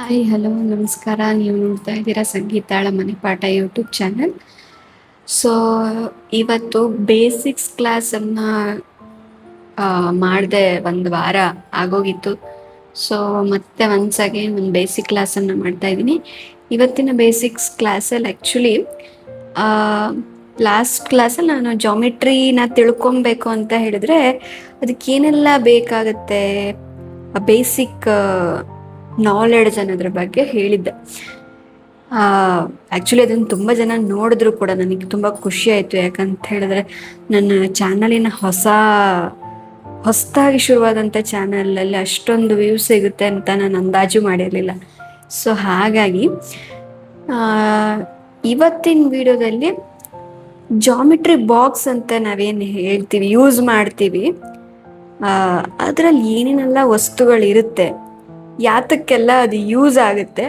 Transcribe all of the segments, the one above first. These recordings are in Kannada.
ಹಾಯ್ ಹಲೋ ನಮಸ್ಕಾರ. ನೀವು ನೋಡ್ತಾ ಇದ್ದೀರಾ ಸಂಗೀತಾಳ ಮನೆಪಾಠ ಯೂಟ್ಯೂಬ್ ಚಾನಲ್. ಸೊ ಇವತ್ತು ಬೇಸಿಕ್ಸ್ ಕ್ಲಾಸನ್ನು ಮಾಡಿದೆ, ಒಂದು ವಾರ ಆಗೋಗಿತ್ತು. ಸೊ ಮತ್ತೆ ಒನ್ಸ್ ಅಗೇನ್ ಒಂದು ಬೇಸಿಕ್ ಕ್ಲಾಸನ್ನು ಮಾಡ್ತಾ ಇದ್ದೀನಿ. ಇವತ್ತಿನ ಬೇಸಿಕ್ಸ್ ಕ್ಲಾಸಲ್ಲಿ ಆ್ಯಕ್ಚುಲಿ ಲಾಸ್ಟ್ ಕ್ಲಾಸಲ್ಲಿ ನಾನು ಜಾಮಿಟ್ರಿನ ತಿಳ್ಕೊಬೇಕು ಅಂತ ಹೇಳಿದ್ರೆ ಅದಕ್ಕೇನೆಲ್ಲ ಬೇಕಾಗತ್ತೆ, ಬೇಸಿಕ್ ನಾಲೆಡ್ಜ್ ಅನ್ನೋದ್ರ ಬಗ್ಗೆ ಹೇಳಿದ್ದೆ. ಆ್ಯಕ್ಚುಲಿ ಅದನ್ನು ತುಂಬ ಜನ ನೋಡಿದ್ರು ಕೂಡ ನನಗೆ ತುಂಬ ಖುಷಿ ಆಯಿತು. ಯಾಕಂತ ಹೇಳಿದ್ರೆ ನನ್ನ ಚಾನಲಿನ ಹೊಸದಾಗಿ ಶುರುವಾದಂಥ ಚಾನಲಲ್ಲಿ ಅಷ್ಟೊಂದು ವ್ಯೂಸ್ ಸಿಗುತ್ತೆ ಅಂತ ನಾನು ಅಂದಾಜು ಮಾಡಿರಲಿಲ್ಲ. ಸೊ ಹಾಗಾಗಿ ಇವತ್ತಿನ ವಿಡಿಯೋದಲ್ಲಿ ಜಾಮಿಟ್ರಿ ಬಾಕ್ಸ್ ಅಂತ ನಾವೇನು ಹೇಳ್ತೀವಿ, ಯೂಸ್ ಮಾಡ್ತೀವಿ, ಅದರಲ್ಲಿ ಏನೇನೆಲ್ಲ ವಸ್ತುಗಳಿರುತ್ತೆ, ಯಾತಕ್ಕೆಲ್ಲ ಅದು ಯೂಸ್ ಆಗುತ್ತೆ,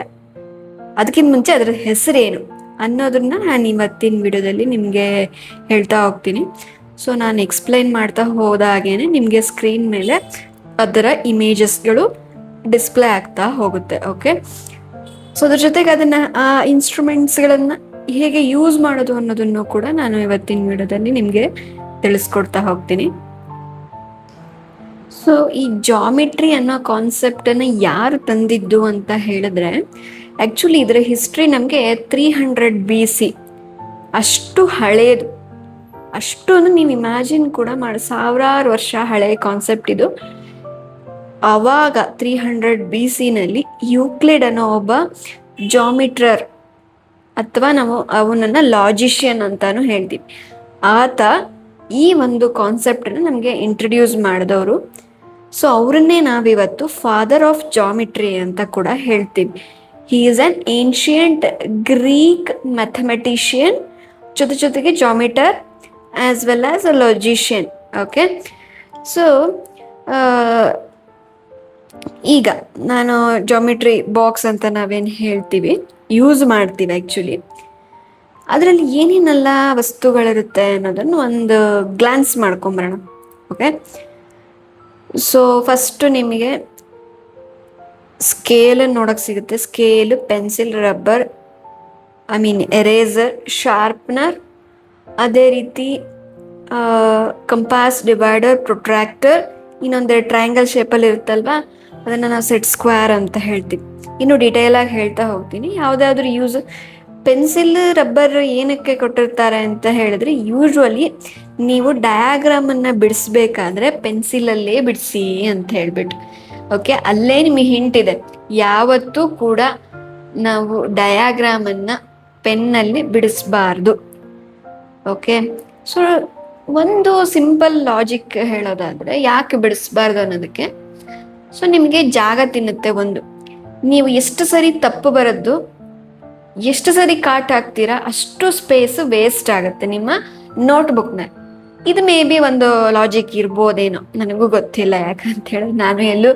ಅದಕ್ಕಿಂತ ಮುಂಚೆ ಅದರ ಹೆಸರೇನು ಅನ್ನೋದನ್ನ ನಾನು ಇವತ್ತಿನ ವಿಡಿಯೋದಲ್ಲಿ ನಿಮಗೆ ಹೇಳ್ತಾ ಹೋಗ್ತೀನಿ. ಸೊ ನಾನು ಎಕ್ಸ್ಪ್ಲೈನ್ ಮಾಡ್ತಾ ಹೋದಾಗೇನೆ ನಿಮಗೆ ಸ್ಕ್ರೀನ್ ಮೇಲೆ ಅದರ ಇಮೇಜಸ್ಗಳು ಡಿಸ್ಪ್ಲೇ ಆಗ್ತಾ ಹೋಗುತ್ತೆ. ಓಕೆ, ಸೊ ಅದ್ರ ಜೊತೆಗೆ ಅದನ್ನು ಆ ಇನ್ಸ್ಟ್ರೂಮೆಂಟ್ಸ್ಗಳನ್ನು ಹೇಗೆ ಯೂಸ್ ಮಾಡೋದು ಅನ್ನೋದನ್ನು ಕೂಡ ನಾನು ಇವತ್ತಿನ ವಿಡಿಯೋದಲ್ಲಿ ನಿಮಗೆ ತಿಳಿಸ್ಕೊಡ್ತಾ ಹೋಗ್ತೀನಿ. ಸೊ ಈ ಜಾಮಿಟ್ರಿ ಅನ್ನೋ ಕಾನ್ಸೆಪ್ಟನ್ನು ಯಾರು ತಂದಿದ್ದು ಅಂತ ಹೇಳಿದ್ರೆ, ಆ್ಯಕ್ಚುಲಿ ಇದರ ಹಿಸ್ಟ್ರಿ ನಮಗೆ 300 BC, ಅಷ್ಟು ಹಳೇದು. ಅಷ್ಟೊಂದು ನೀವು ಇಮ್ಯಾಜಿನ್ ಕೂಡ ಮಾಡಿ, ಸಾವಿರಾರು ವರ್ಷ ಹಳೆಯ ಕಾನ್ಸೆಪ್ಟ್ ಇದು. ಆವಾಗ 300 BCನಲ್ಲಿ ಯೂಕ್ಲಿಡ್ ಅನ್ನೋ ಒಬ್ಬ ಜಾಮಿಟ್ರರ್, ಅಥವಾ ನಾವು ಅವನನ್ನು ಲಾಜಿಷಿಯನ್ ಅಂತಾನು ಹೇಳ್ತೀವಿ, ಆತ ಈ ಒಂದು ಕಾನ್ಸೆಪ್ಟನ್ನು ನಮಗೆ ಇಂಟ್ರಡ್ಯೂಸ್ ಮಾಡಿದವರು. ಸೊ ಅವರನ್ನೇ ನಾವಿವತ್ತು ಫಾದರ್ ಆಫ್ ಜಾಮಿಟ್ರಿ ಅಂತ ಕೂಡ ಹೇಳ್ತೀವಿ. He is an ancient Greek mathematician, ಜೊತೆಗೆ geometer as well as a logician. Okay, so ಈಗ ನಾನು ಜಾಮಿಟ್ರಿ ಬಾಕ್ಸ್ ಅಂತ ನಾವೇನು ಹೇಳ್ತೀವಿ, ಯೂಸ್ ಮಾಡ್ತೀವಿ, ಆ್ಯಕ್ಚುಲಿ ಅದರಲ್ಲಿ ಏನೇನೆಲ್ಲ ವಸ್ತುಗಳಿರುತ್ತೆ ಅನ್ನೋದನ್ನು ಒಂದು ಗ್ಲಾನ್ಸ್ ಮಾಡ್ಕೊಂಬರೋಣ. ಓಕೆ, ಸೊ ಫಸ್ಟು ನಿಮಗೆ ಸ್ಕೇಲನ್ನು ನೋಡೋಕ್ಕೆ ಸಿಗುತ್ತೆ. Scale, pencil, rubber, eraser, sharpener, ಅದೇ ರೀತಿ ಕಂಪಾಸ್, ಡಿವೈಡರ್, ಪ್ರೊಟ್ರಾಕ್ಟರ್, ಇನ್ನೊಂದು ಟ್ರಯಾಂಗಲ್ ಶೇಪಲ್ಲಿ ಇರುತ್ತಲ್ವಾ, ಅದನ್ನು ನಾವು ಸೆಟ್ ಸ್ಕ್ವೇರ್ ಅಂತ ಹೇಳ್ತೀವಿ. ಇನ್ನು ಡಿಟೇಲಾಗಿ ಹೇಳ್ತಾ ಹೋಗ್ತೀನಿ. ಯಾವುದಾದ್ರೂ ಯೂಸ್, ಪೆನ್ಸಿಲ್, ರಬ್ಬರ್ ಏನಕ್ಕೆ ಕೊಟ್ಟಿರ್ತಾರೆ ಅಂತ ಹೇಳಿದ್ರೆ, ಯೂಶ್ವಲಿ ನೀವು ಡಯಾಗ್ರಾಮನ್ನು ಬಿಡಿಸ್ಬೇಕಾದ್ರೆ ಪೆನ್ಸಿಲಲ್ಲೇ ಬಿಡಿಸಿ ಅಂತ ಹೇಳ್ಬಿಟ್ಟು. ಓಕೆ, ಅಲ್ಲೇ ನಿಮಗೆ ಹಿಂಟ್ ಇದೆ, ಯಾವತ್ತೂ ಕೂಡ ನಾವು ಡಯಾಗ್ರಾಮನ್ನು ಪೆನ್ನಲ್ಲಿ ಬಿಡಿಸ್ಬಾರ್ದು. ಓಕೆ, ಸೊ ಒಂದು ಸಿಂಪಲ್ ಲಾಜಿಕ್ ಹೇಳೋದಾದರೆ ಯಾಕೆ ಬಿಡಿಸ್ಬಾರ್ದು ಅನ್ನೋದಕ್ಕೆ, ಸೊ ನಿಮಗೆ ಜಾಗ ತಿನ್ನುತ್ತೆ. ಒಂದು, ನೀವು ಎಷ್ಟು ಸರಿ ತಪ್ಪು ಬರೋದು, ಎಷ್ಟು ಸರಿ ಕಾಟ್ ಹಾಕ್ತೀರಾ, ಅಷ್ಟು ಸ್ಪೇಸ್ ವೇಸ್ಟ್ ಆಗುತ್ತೆ ನಿಮ್ಮ ನೋಟ್ಬುಕ್ನ. ಇದು ಮೇ ಬಿ ಒಂದು ಲಾಜಿಕ್ ಇರ್ಬೋದೇನೋ, ನನಗೂ ಗೊತ್ತಿಲ್ಲ. ಯಾಕಂತ ಹೇಳಿದ್ರೆ ನಾನು ಎಲ್ಲೂ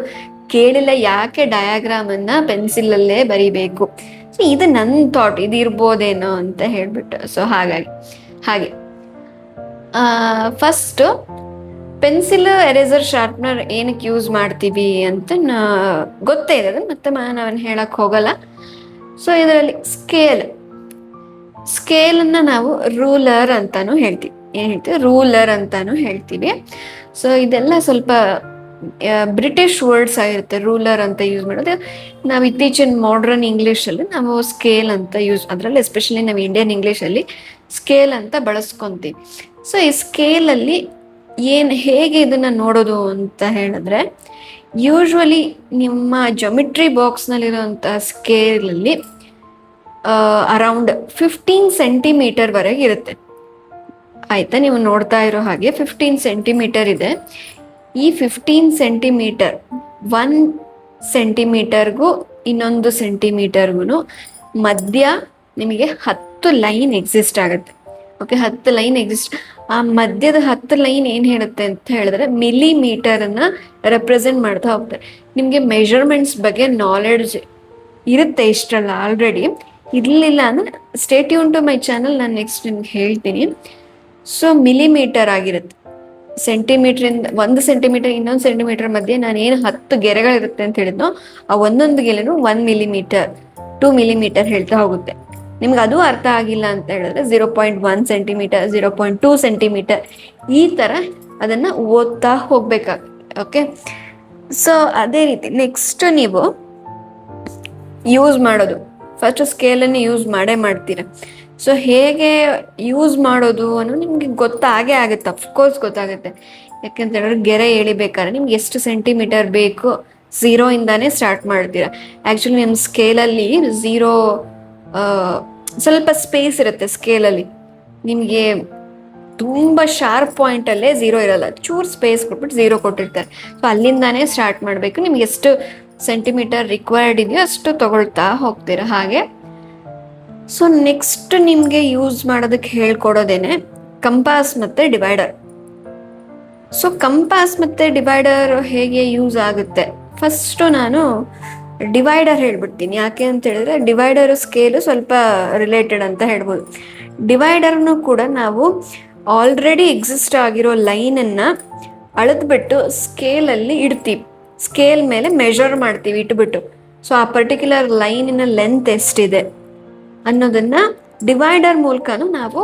ಕೇಳಿಲ್ಲ ಯಾಕೆ ಡಯಾಗ್ರಾಮನ್ನು ಪೆನ್ಸಿಲಲ್ಲೇ ಬರಿಬೇಕು. ಸೊ ಇದು ನನ್ನ ಥಾಟ್, ಇದು ಇರ್ಬೋದೇನೋ ಅಂತ ಹೇಳ್ಬಿಟ್ಟು. ಸೊ ಹಾಗೆ ಫಸ್ಟು ಪೆನ್ಸಿಲ್, ಎರೇಸರ್, ಶಾರ್ಪ್ನರ್ ಏನಕ್ಕೆ ಯೂಸ್ ಮಾಡ್ತೀವಿ ಅಂತ ಗೊತ್ತೇ ಇದೆ, ಅದನ್ನು ಮತ್ತೆ ನಾನು ಹೇಳಕ್ಕೆ ಹೋಗಲ್ಲ. ಸೊ ಇದರಲ್ಲಿ ಸ್ಕೇಲನ್ನು ನಾವು ರೂಲರ್ ಅಂತಾನು ಹೇಳ್ತೀವಿ. ರೂಲರ್ ಅಂತಾನು ಹೇಳ್ತೀವಿ. ಸೊ ಇದೆಲ್ಲ ಸ್ವಲ್ಪ ಬ್ರಿಟಿಷ್ ವರ್ಡ್ಸ್ ಆಗಿರುತ್ತೆ, ರೂಲರ್ ಅಂತ ಯೂಸ್ ಮಾಡೋದು. ನಾವು ಇತ್ತೀಚಿನ ಮಾಡ್ರನ್ ಇಂಗ್ಲೀಷಲ್ಲಿ ನಾವು ಸ್ಕೇಲ್ ಅಂತ ಅದರಲ್ಲಿ ಎಸ್ಪೆಷಲಿ ನಾವು ಇಂಡಿಯನ್ ಇಂಗ್ಲೀಷಲ್ಲಿ ಸ್ಕೇಲ್ ಅಂತ ಬಳಸ್ಕೊತೀವಿ. ಸೊ ಈ ಸ್ಕೇಲಲ್ಲಿ ಹೇಗೆ ಇದನ್ನು ನೋಡೋದು ಅಂತ ಹೇಳಿದ್ರೆ, ಯೂಶ್ವಲಿ ನಿಮ್ಮ ಜಾಮಿಟ್ರಿ ಬಾಕ್ಸ್ನಲ್ಲಿರುವಂಥ ಸ್ಕೇಲಲ್ಲಿ ಅರೌಂಡ್ 15 ಸೆಂಟಿಮೀಟರ್ವರೆಗೆ ಇರುತ್ತೆ. ಆಯಿತಾ, ನೀವು ನೋಡ್ತಾ ಇರೋ ಹಾಗೆ 15 ಸೆಂಟಿಮೀಟರ್ ಇದೆ. ಈ 15 ಸೆಂಟಿಮೀಟರ್, 1 ಸೆಂಟಿಮೀಟರ್ಗೂ ಇನ್ನೊಂದು ಸೆಂಟಿಮೀಟರ್ಗೂ ಮಧ್ಯ ನಿಮಗೆ 10 ಲೈನ್ ಎಕ್ಸಿಸ್ಟ್ ಆಗುತ್ತೆ. Okay, 10 line exist. ಆ ಮಧ್ಯದ 10 ಲೈನ್ ಏನು ಹೇಳುತ್ತೆ ಅಂತ ಹೇಳಿದ್ರೆ ಮಿಲಿಮೀಟರನ್ನು ರೆಪ್ರೆಸೆಂಟ್ ಮಾಡ್ತಾ ಹೋಗ್ತಾರೆ. ನಿಮಗೆ ಮೆಷರ್ಮೆಂಟ್ಸ್ ಬಗ್ಗೆ ನಾಲೆಡ್ಜ್ ಇರುತ್ತೆ ಇಷ್ಟಲ್ಲ ಆಲ್ರೆಡಿ. ಇರಲಿಲ್ಲ ಅಂದರೆ stay tune to my channel, ನಾನು ನೆಕ್ಸ್ಟ್ ನಿಮ್ಗೆ ಹೇಳ್ತೀನಿ. ಸೊ ಮಿಲಿಮೀಟರ್ ಆಗಿರುತ್ತೆ. ಸೆಂಟಿಮೀಟ್ರಿಂದ 1 ಸೆಂಟಿಮೀಟರ್ ಇನ್ನೊಂದು ಸೆಂಟಿಮೀಟರ್ ಮಧ್ಯೆ ನಾನು ಏನು 10 ಗೆರೆಗಳಿರುತ್ತೆ ಅಂತ ಹೇಳಿದ್ನೋ ಆ ಒಂದೊಂದು ಗೆರೆನೂ 1 ಮಿಲಿಮೀಟರ್ 2 ಮಿಲಿಮೀಟರ್ ಹೇಳ್ತಾ ಹೋಗುತ್ತೆ. ನಿಮ್ಗೆ ಅದು ಅರ್ಥ ಆಗಿಲ್ಲ ಅಂತ ಹೇಳಿದ್ರೆ 0.1 ಸೆಂಟಿಮೀಟರ್ 0.2 ಸೆಂಟಿಮೀಟರ್ ಈ ಥರ ಅದನ್ನು ಓದ್ತಾ ಹೋಗ್ಬೇಕಾಗುತ್ತೆ. ಓಕೆ, ಸೊ ಅದೇ ರೀತಿ ನೆಕ್ಸ್ಟ್ ನೀವು ಯೂಸ್ ಮಾಡೋದು, ಫಸ್ಟ್ ಸ್ಕೇಲನ್ನು ಯೂಸ್ ಮಾಡ್ತೀರ. ಸೊ ಹೇಗೆ ಯೂಸ್ ಮಾಡೋದು ಅನ್ನೋ ನಿಮಗೆ ಗೊತ್ತಾಗೇ ಆಗುತ್ತೆ, ಅಫ್ಕೋರ್ಸ್ ಗೊತ್ತಾಗುತ್ತೆ. ಯಾಕೆಂತ ಹೇಳಿದ್ರೆ ಗೆರೆ ಎಳಿಬೇಕಾದ್ರೆ ನಿಮ್ಗೆ ಎಷ್ಟು ಸೆಂಟಿಮೀಟರ್ ಬೇಕು 0ಇಂದಾನೇ ಸ್ಟಾರ್ಟ್ ಮಾಡ್ತೀರಾ. ಆ್ಯಕ್ಚುಲಿ ನಿಮ್ಮ ಸ್ಕೇಲಲ್ಲಿ 0 ಸ್ವಲ್ಪ ಸ್ಪೇಸ್ ಇರುತ್ತೆ ಸ್ಕೇಲಲ್ಲಿ. ನಿಮಗೆ ತುಂಬ ಶಾರ್ಪ್ ಪಾಯಿಂಟಲ್ಲೇ 0 ಇರಲ್ಲ, ಚೂರು ಸ್ಪೇಸ್ ಕೊಟ್ಬಿಟ್ಟು 0 ಕೊಟ್ಟಿರ್ತಾರೆ. ಸೊ ಅಲ್ಲಿಂದಾನೇ ಸ್ಟಾರ್ಟ್ ಮಾಡಬೇಕು. ನಿಮ್ಗೆ ಎಷ್ಟು ಸೆಂಟಿಮೀಟರ್ ರಿಕ್ವೈರ್ಡ್ ಇದೆಯೋ ಅಷ್ಟು ತಗೊಳ್ತಾ ಹೋಗ್ತೀರಾ ಹಾಗೆ. ಸೊ ನೆಕ್ಸ್ಟ್ ನಿಮಗೆ ಯೂಸ್ ಮಾಡೋದಕ್ಕೆ ಹೇಳ್ಕೊಡೋದೇನೆ ಕಂಪಾಸ್ ಮತ್ತು ಡಿವೈಡರ್. ಸೊ ಕಂಪಾಸ್ ಮತ್ತು ಡಿವೈಡರ್ ಹೇಗೆ ಯೂಸ್ ಆಗುತ್ತೆ, ಫಸ್ಟು ನಾನು ಡಿವೈಡರ್ ಹೇಳ್ಬಿಡ್ತೀನಿ. ಯಾಕೆ ಅಂತ ಹೇಳಿದ್ರೆ ಡಿವೈಡರ್ ಸ್ಕೇಲು ಸ್ವಲ್ಪ ರಿಲೇಟೆಡ್ ಅಂತ ಹೇಳ್ಬೋದು. ಡಿವೈಡರ್ನು ಕೂಡ ನಾವು ಆಲ್ರೆಡಿ ಎಕ್ಸಿಸ್ಟ್ ಆಗಿರೋ ಲೈನನ್ನು ಅಳೆದ್ಬಿಟ್ಟು ಸ್ಕೇಲಲ್ಲಿ ಇಡ್ತೀವಿ, ಸ್ಕೇಲ್ ಮೇಲೆ ಮೆಷರ್ ಮಾಡ್ತೀವಿ ಇಟ್ಬಿಟ್ಟು. ಸೊ ಆ ಪರ್ಟಿಕ್ಯುಲರ್ ಲೈನಿನ ಲೆಂತ್ ಎಷ್ಟಿದೆ ಅನ್ನೋದನ್ನ ಡಿವೈಡರ್ ಮೂಲಕನೂ ನಾವು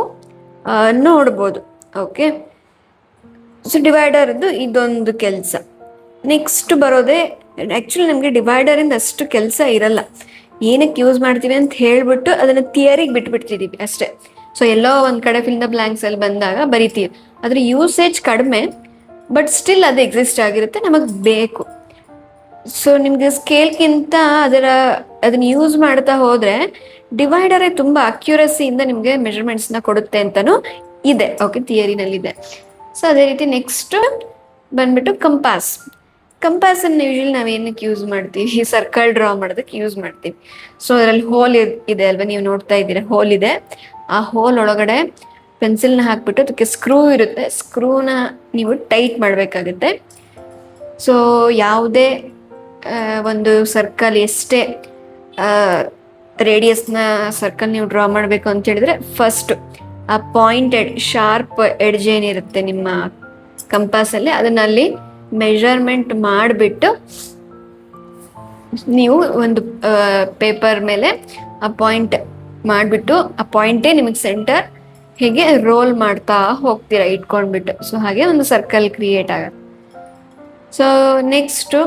ನೋಡ್ಬೋದು. ಓಕೆ, ಸೊ ಡಿವೈಡರ್ದು ಇದೊಂದು ಕೆಲಸ. ನೆಕ್ಸ್ಟ್ ಬರೋದೇ ಆ್ಯಕ್ಚುಲಿ ನಮಗೆ ಡಿವೈಡರಿಂದ ಅಷ್ಟು ಕೆಲಸ ಇರಲ್ಲ. ಏನಕ್ಕೆ ಯೂಸ್ ಮಾಡ್ತೀವಿ ಅಂತ ಹೇಳ್ಬಿಟ್ಟು ಅದನ್ನು ಥಿಯರಿಗೆ ಬಿಟ್ಬಿಡ್ತಿದ್ದೀವಿ ಅಷ್ಟೇ. ಸೊ ಎಲ್ಲೋ ಒಂದು ಕಡೆ ಫಿಲ್ ದ ಬ್ಲ್ಯಾಂಕ್ಸಲ್ಲಿ ಬಂದಾಗ ಬರಿತೀವಿ, ಅದ್ರ ಯೂಸೇಜ್ ಕಡಿಮೆ, ಬಟ್ ಸ್ಟಿಲ್ ಅದು ಎಕ್ಸಿಸ್ಟ್ ಆಗಿರುತ್ತೆ, ನಮಗೆ ಬೇಕು. ಸೊ ನಿಮಗೆ ಸ್ಕೇಲ್ಗಿಂತ ಅದನ್ನ ಯೂಸ್ ಮಾಡ್ತಾ ಹೋದರೆ ಡಿವೈಡರೇ ತುಂಬ ಅಕ್ಯುರಸಿಯಿಂದ ನಿಮಗೆ ಮೆಜರ್ಮೆಂಟ್ಸ್ನ ಕೊಡುತ್ತೆ ಅಂತಲೂ ಇದೆ. ಓಕೆ, ಥಿಯರಿನಲ್ಲಿದೆ. ಸೊ ಅದೇ ರೀತಿ ನೆಕ್ಸ್ಟ್ ಬಂದ್ಬಿಟ್ಟು ಕಂಪಾಸನ್ನು ಯೂಶಲಿ ನಾವು ಏನಕ್ಕೆ ಯೂಸ್ ಮಾಡ್ತೀವಿ, ಸರ್ಕಲ್ ಡ್ರಾ ಮಾಡೋದಕ್ಕೆ ಯೂಸ್ ಮಾಡ್ತೀವಿ. ಸೊ ಅದರಲ್ಲಿ ಹೋಲ್ ಇದೆ ಅಲ್ವಾ, ನೀವು ನೋಡ್ತಾ ಇದ್ದೀರಾ ಹೋಲ್ ಇದೆ. ಆ ಹೋಲ್ ಒಳಗಡೆ ಪೆನ್ಸಿಲ್ನ ಹಾಕ್ಬಿಟ್ಟು ಅದಕ್ಕೆ ಸ್ಕ್ರೂ ಇರುತ್ತೆ, ಸ್ಕ್ರೂನ ನೀವು ಟೈಟ್ ಮಾಡಬೇಕಾಗುತ್ತೆ. ಸೊ ಯಾವುದೇ ಒಂದು ಸರ್ಕಲ್ ಎಷ್ಟೇ ರೇಡಿಯಸ್ನ ಸರ್ಕಲ್ ನೀವು ಡ್ರಾ ಮಾಡಬೇಕು ಅಂತ ಹೇಳಿದ್ರೆ ಫಸ್ಟ್ ಆ ಪಾಯಿಂಟೆಡ್ ಶಾರ್ಪ್ ಎಡ್ಜ್ ಏನಿರುತ್ತೆ ನಿಮ್ಮ ಕಂಪಾಸಲ್ಲಿ ಅದನ್ನಲ್ಲಿ ಮೆಜರ್ಮೆಂಟ್ ಮಾಡಿಬಿಟ್ಟು ನೀವು ಒಂದು ಪೇಪರ್ ಮೇಲೆ ಆ ಪಾಯಿಂಟ್ ಮಾಡಿಬಿಟ್ಟು ಆ ಪಾಯಿಂಟೇ ನಿಮಗೆ ಸೆಂಟರ್ ಹೇಗೆ ರೋಲ್ ಮಾಡ್ತಾ ಹೋಗ್ತೀರಾ ಇಟ್ಕೊಂಡ್ಬಿಟ್ಟು. ಸೊ ಹಾಗೆ ಒಂದು ಸರ್ಕಲ್ ಕ್ರಿಯೇಟ್ ಆಗುತ್ತೆ. ಸೊ ನೆಕ್ಸ್ಟು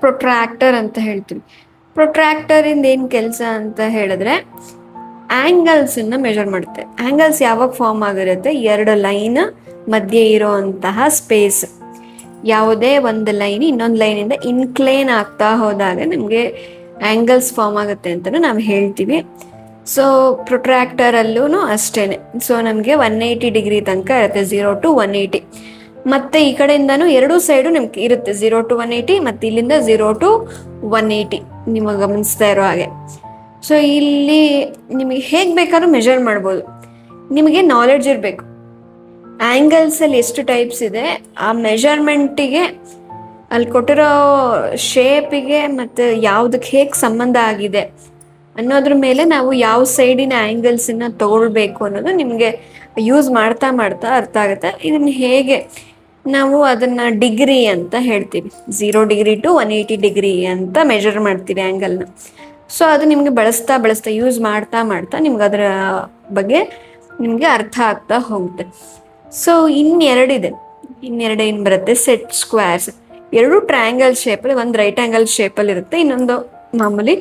ಪ್ರೊಟ್ರಾಕ್ಟರ್ ಅಂತ ಹೇಳ್ತೀವಿ. ಪ್ರೊಟ್ರಾಕ್ಟರಿಂದ ಏನು ಕೆಲಸ ಅಂತ ಹೇಳಿದ್ರೆ ಆ್ಯಂಗಲ್ಸನ್ನು ಮೆಜರ್ ಮಾಡುತ್ತೆ. ಆ್ಯಂಗಲ್ಸ್ ಯಾವಾಗ ಫಾರ್ಮ್ ಆಗಿರುತ್ತೆ, 2 ಲೈನ್ ಮಧ್ಯೆ ಇರೋಂತಹ ಸ್ಪೇಸ್, ಯಾವುದೇ ಒಂದು ಲೈನ್ ಇನ್ನೊಂದು ಲೈನಿಂದ ಇನ್ಕ್ಲೈನ್ ಆಗ್ತಾ ಹೋದಾಗ ನಮಗೆ ಆ್ಯಂಗಲ್ಸ್ ಫಾರ್ಮ್ ಆಗುತ್ತೆ ಅಂತಲೂ ನಾವು ಹೇಳ್ತೀವಿ. ಸೊ ಪ್ರೊಟ್ರಾಕ್ಟರಲ್ಲೂ ಅಷ್ಟೇ. ಸೊ ನಮಗೆ 180 ಡಿಗ್ರಿ ತನಕ ಇರುತ್ತೆ, 0 to 180. ಮತ್ತು ಈ ಕಡೆಯಿಂದನೂ 2 ಸೈಡು ನಿಮ್ಗೆ ಇರುತ್ತೆ, 0 to 180 ಮತ್ತು ಇಲ್ಲಿಂದ 0 to 180 ನಿಮಗೆ ಗಮನಿಸ್ತಾ ಇರೋ ಹಾಗೆ. ಸೊ ಇಲ್ಲಿ ನಿಮಗೆ ಹೇಗೆ ಬೇಕಾದ್ರೂ ಮೆಜರ್ ಮಾಡ್ಬೋದು, ನಿಮಗೆ ನಾಲೆಡ್ಜ್ ಇರಬೇಕು. ಆ್ಯಂಗಲ್ಸಲ್ಲಿ ಎಷ್ಟು ಟೈಪ್ಸ್ ಇದೆ, ಆ ಮೆಜರ್ಮೆಂಟಿಗೆ ಅಲ್ಲಿ ಕೊಟ್ಟಿರೋ ಶೇಪಿಗೆ ಮತ್ತು ಯಾವುದಕ್ಕೆ ಹೇಗೆ ಸಂಬಂಧ ಆಗಿದೆ ಅನ್ನೋದ್ರ ಮೇಲೆ ನಾವು ಯಾವ ಸೈಡಿನ ಆ್ಯಂಗಲ್ಸನ್ನು ತಗೊಳ್ಬೇಕು ಅನ್ನೋದು ನಿಮಗೆ ಯೂಸ್ ಮಾಡ್ತಾ ಅರ್ಥ ಆಗುತ್ತೆ. ಇದನ್ನು ಹೇಗೆ ನಾವು ಅದನ್ನು ಡಿಗ್ರಿ ಅಂತ ಹೇಳ್ತೀವಿ, 0 ಡಿಗ್ರಿ to 180 ಡಿಗ್ರಿ ಅಂತ ಮೆಜರ್ ಮಾಡ್ತೀವಿ ಆ್ಯಂಗಲ್ನ. ಸೊ ಅದು ನಿಮಗೆ ಬಳಸ್ತಾ ಯೂಸ್ ಮಾಡ್ತಾ ನಿಮ್ಗೆ ಅದರ ಬಗ್ಗೆ ನಿಮಗೆ ಅರ್ಥ ಆಗ್ತಾ ಹೋಗುತ್ತೆ. ಸೊ ಇನ್ನೆರಡು ಏನು ಬರುತ್ತೆ, ಸೆಟ್ ಸ್ಕ್ವೇರ್ಸ್. 2 ಟ್ರಯಾಂಗಲ್ ಶೇಪಲ್ಲಿ, ಒಂದು ರೈಟ್ ಆ್ಯಂಗಲ್ ಶೇಪಲ್ಲಿ ಇರುತ್ತೆ, ಇನ್ನೊಂದು ಮಾಮೂಲಿ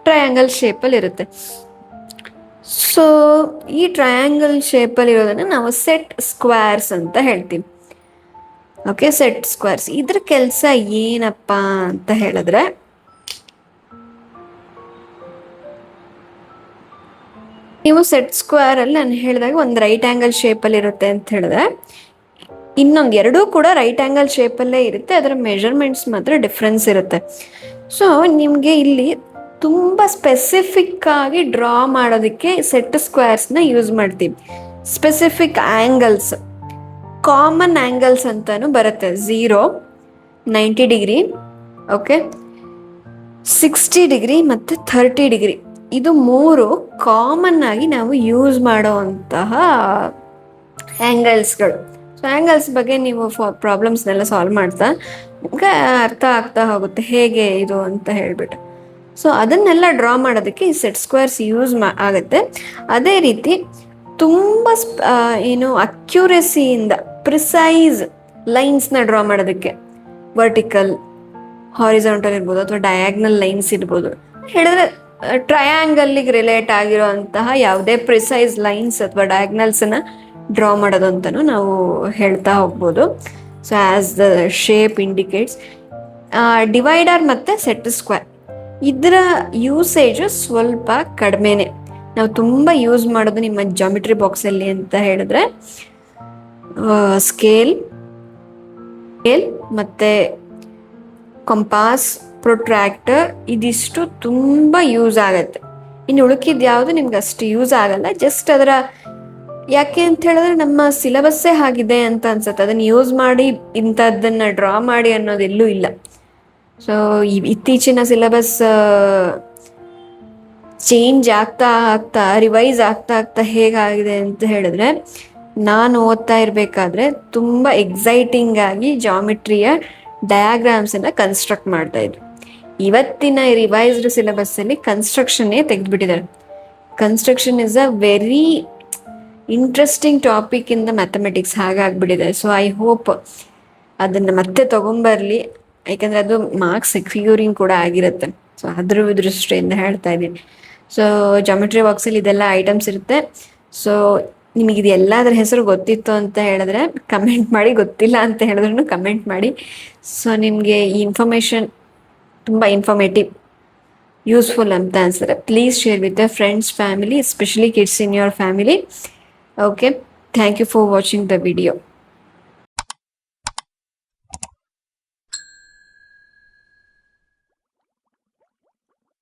ಟ್ರಯಾಂಗಲ್ ಶೇಪಲ್ಲಿ ಇರುತ್ತೆ. ಸೊ ಈ ಟ್ರಯಾಂಗಲ್ ಶೇಪಲ್ಲಿ ಇರೋದನ್ನು ನಾವು ಸೆಟ್ ಸ್ಕ್ವೇರ್ಸ್ ಅಂತ ಹೇಳ್ತೀವಿ. ಓಕೆ, ಸೆಟ್ ಸ್ಕ್ವೇರ್ಸ್ ಇದ್ರ ಕೆಲಸ ಏನಪ್ಪ ಅಂತ ಹೇಳಿದ್ರೆ, ನೀವು ಸೆಟ್ ಸ್ಕ್ವೇರಲ್ಲಿ ನಾನು ಹೇಳಿದಾಗ ಒಂದು ರೈಟ್ ಆ್ಯಂಗಲ್ ಶೇಪಲ್ಲಿ ಇರುತ್ತೆ ಅಂತ ಹೇಳಿದ್ರೆ, ಇನ್ನೊಂದು 2 ಕೂಡ ರೈಟ್ ಆ್ಯಂಗಲ್ ಶೇಪಲ್ಲೇ ಇರುತ್ತೆ, ಅದರ ಮೆಜರ್ಮೆಂಟ್ಸ್ ಮಾತ್ರ ಡಿಫ್ರೆನ್ಸ್ ಇರುತ್ತೆ. ಸೊ ನಿಮಗೆ ಇಲ್ಲಿ ತುಂಬ ಸ್ಪೆಸಿಫಿಕ್ ಆಗಿ ಡ್ರಾ ಮಾಡೋದಕ್ಕೆ ಸೆಟ್ ಸ್ಕ್ವೇರ್ಸ್ನ ಯೂಸ್ ಮಾಡ್ತೀವಿ. ಸ್ಪೆಸಿಫಿಕ್ ಆ್ಯಂಗಲ್ಸ್, ಕಾಮನ್ ಆ್ಯಂಗಲ್ಸ್ ಅಂತಲೂ ಬರುತ್ತೆ, 0, 90 ಡಿಗ್ರಿ, ಓಕೆ, 60 ಡಿಗ್ರಿ ಮತ್ತು 30 ಡಿಗ್ರಿ. ಇದು 3 ಕಾಮನ್ ಆಗಿ ನಾವು ಯೂಸ್ ಮಾಡೋವಂತಹ ಆ್ಯಂಗಲ್ಸ್ಗಳು. ಆ್ಯಂಗಲ್ಸ್ ಬಗ್ಗೆ ನೀವು ಪ್ರಾಬ್ಲಮ್ಸ್ನೆಲ್ಲ ಸಾಲ್ವ್ ಮಾಡ್ತಾ ನಿಮ್ಗೆ ಅರ್ಥ ಆಗ್ತಾ ಹೋಗುತ್ತೆ ಹೇಗೆ ಇದು ಅಂತ ಹೇಳ್ಬಿಟ್ಟು. ಸೊ ಅದನ್ನೆಲ್ಲ ಡ್ರಾ ಮಾಡೋದಕ್ಕೆ ಈ ಸೆಟ್ ಸ್ಕ್ವೇರ್ಸ್ ಯೂಸ್ ಆಗುತ್ತೆ. ಅದೇ ರೀತಿ ತುಂಬ ಏನು ಅಕ್ಯುರೆಸಿಯಿಂದ ಪ್ರಿಸೈಸ್ ಲೈನ್ಸ್ನ ಡ್ರಾ ಮಾಡೋದಕ್ಕೆ, ವರ್ಟಿಕಲ್, ಹಾರಿಜಾಂಟಲ್ ಇರ್ಬೋದು ಅಥವಾ ಡಯಾಗ್ನಲ್ ಲೈನ್ಸ್ ಇರ್ಬೋದು, ಹೇಳಿದ್ರೆ ಟ್ರಯಾಂಗಲ್ಗೆ ರಿಲೇಟ್ ಆಗಿರೋಂತಹ ಯಾವುದೇ ಪ್ರಿಸೈಸ್ ಲೈನ್ಸ್ ಅಥವಾ ಡಯಾಗ್ನಲ್ಸನ್ನು ಡ್ರಾ ಮಾಡೋದು ಅಂತಲೂ ನಾವು ಹೇಳ್ತಾ ಹೋಗ್ಬೋದು. So as the shape indicates, divider ಮತ್ತು ಸೆಟ್ ಸ್ಕ್ವೇರ್ ಇದರ ಯೂಸೇಜು ಸ್ವಲ್ಪ ಕಡಿಮೆನೆ. ನಾವು ತುಂಬ ಯೂಸ್ ಮಾಡೋದು ನಿಮ್ಮ ಜಾಮಿಟ್ರಿ ಬಾಕ್ಸಲ್ಲಿ ಅಂತ ಹೇಳಿದ್ರೆ ಸ್ಕೇಲ್ ಮತ್ತು ಕಂಪಾಸ್, ಪ್ರೊಟ್ರಾಕ್ಟರ್, ಇದಿಷ್ಟು ತುಂಬ ಯೂಸ್ ಆಗುತ್ತೆ. ಇನ್ನು ಉಳುಕಿದ್ದು ಯಾವುದು ನಿಮ್ಗೆ ಅಷ್ಟು ಯೂಸ್ ಆಗಲ್ಲ. ಜಸ್ಟ್ ಅದರ ಯಾಕೆ ಅಂತ ಹೇಳಿದ್ರೆ ನಮ್ಮ ಸಿಲೆಬಸ್ಸೇ ಆಗಿದೆ ಅಂತ ಅನ್ಸುತ್ತೆ. ಅದನ್ನು ಯೂಸ್ ಮಾಡಿ ಇಂಥದ್ದನ್ನು ಡ್ರಾ ಮಾಡಿ ಅನ್ನೋದೆಲ್ಲೂ ಇಲ್ಲ. ಸೊ ಇತ್ತೀಚಿನ ಸಿಲೆಬಸ್ ಚೇಂಜ್ ಆಗ್ತಾ ಆಗ್ತಾ, ರಿವೈಸ್ ಆಗ್ತಾ ಆಗ್ತಾ ಹೇಗಾಗಿದೆ ಅಂತ ಹೇಳಿದ್ರೆ, ನಾನು ಓದ್ತಾ ಇರಬೇಕಾದ್ರೆ ತುಂಬ ಎಕ್ಸೈಟಿಂಗ್ ಆಗಿ ಜಾಮಿಟ್ರಿಯ ಡಯಾಗ್ರಾಮ್ಸನ್ನು ಕನ್ಸ್ಟ್ರಕ್ಟ್ ಮಾಡ್ತಾ ಇದ್ರು. ಇವತ್ತಿನ ರಿವೈಸ್ಡ್ ಸಿಲೆಬಸ್ಸಲ್ಲಿ ಕನ್ಸ್ಟ್ರಕ್ಷನ್ನೇ ತೆಗೆದುಬಿಟ್ಟಿದ್ದಾರೆ. Construction is a very interesting topic in the mathematics, ಹಾಗಾಗ್ಬಿಟ್ಟಿದೆ. ಸೊ ಐ ಹೋಪ್ ಅದನ್ನು ಮತ್ತೆ ತೊಗೊಂಬರಲಿ, ಯಾಕೆಂದರೆ ಅದು ಮಾರ್ಕ್ಸ್ ಸೆಕ್ಯೂರಿಂಗ್ ಕೂಡ ಆಗಿರುತ್ತೆ. ಸೊ ಅದ್ರ ದೃಷ್ಟಿಯಿಂದ ಹೇಳ್ತಾ ಇದ್ದೀನಿ. ಸೊ ಜಾಮಿಟ್ರಿ ಬಾಕ್ಸಲ್ಲಿ ಇದೆಲ್ಲ ಐಟಮ್ಸ್ ಇರುತ್ತೆ. ಸೊ ನಿಮಗಿದು ಎಲ್ಲದರ ಹೆಸರು ಗೊತ್ತಿತ್ತು ಅಂತ ಹೇಳಿದ್ರೆ ಕಮೆಂಟ್ ಮಾಡಿ, ಗೊತ್ತಿಲ್ಲ ಅಂತ ಹೇಳಿದ್ರೂ ಕಮೆಂಟ್ ಮಾಡಿ. ಸೊ ನಿಮಗೆ ಈ ಇನ್ಫಾರ್ಮೇಷನ್ ತುಂಬ ಇನ್ಫಾರ್ಮೇಟಿವ್, ಯೂಸ್ಫುಲ್ ಅಂತ ಅನಿಸಿದ್ರೆ please share with the friends, family, especially kids in your family. Okay, thank you for watching the video.